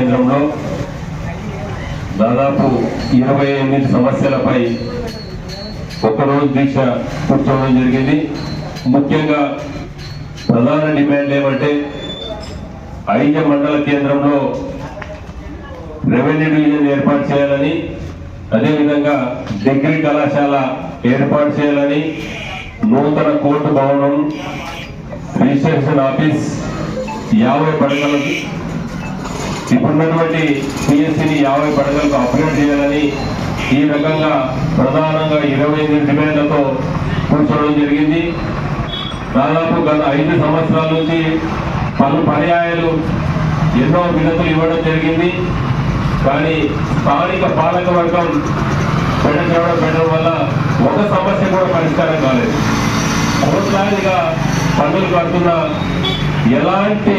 కేంద్రంలో దాదాపు 28 సమస్యలపై ఒక్కరోజు దీక్ష కూర్చోవడం జరిగింది. ముఖ్యంగా ప్రధాన డిమాండ్ ఏమంటే ఐజ మండల కేంద్రంలో రెవెన్యూ డివిజన్ ఏర్పాటు చేయాలని, అదేవిధంగా డిగ్రీ కళాశాల ఏర్పాటు చేయాలని, నూతన కోర్టు భవనం, రిజిస్ట్రేషన్ ఆఫీస్ 50 పడకలకు, ఇప్పుడున్నటువంటి పిఎస్సిని 50 పడకలకు అప్గ్రేడ్ చేయాలని, ఈ రకంగా ప్రధానంగా 28 డిమాండ్లతో కూర్చోవడం జరిగింది. దాదాపు గత 5 సంవత్సరాల నుంచి పలు పర్యాయాలు ఎన్నో వినతులు ఇవ్వడం జరిగింది. కానీ స్థానిక పాలక వర్గం పెట్టడం వల్ల ఒక సమస్య కూడా పరిష్కారం కాలేదు. కోట్లాదిగా పన్నులు కడుతున్న ఎలాంటి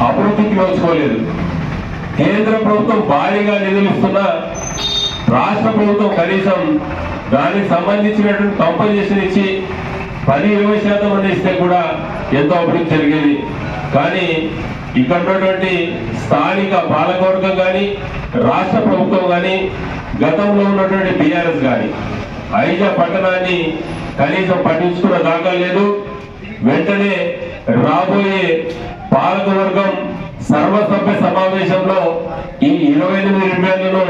అభివృద్ధికి నోచుకోలేదు. కేంద్ర ప్రభుత్వం భారీగా నిధులు ఇస్తున్నా రాష్ట్ర ప్రభుత్వం కనీసం దానికి సంబంధించినటువంటి కంపెన్సేషన్ ఇచ్చి 10-20% మంది ఇస్తే కూడా ఎంతో అభివృద్ధి జరిగేది. కానీ ఇక్కడ ఉన్నటువంటి స్థానిక పాలకవర్గం కానీ రాష్ట్ర ప్రభుత్వం కానీ గతంలో ఉన్నటువంటి బీఆర్ఎస్ కానీ ఐజ పట్టణాన్ని కనీసం పట్టించుకున్న దాఖలు లేదు. వెంటనే రాబోయే పాలకవర్గం సర్వసభ్య సమావేశంలో ఈ 28 డిమాండ్లను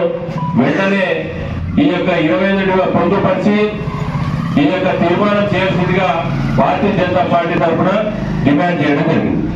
వెంటనే ఈ యొక్క 28 పొందుపరిచి ఈ యొక్క తీర్మానం చేయాల్సిందిగా భారతీయ జనతా పార్టీ తరఫున డిమాండ్ చేయడం జరిగింది.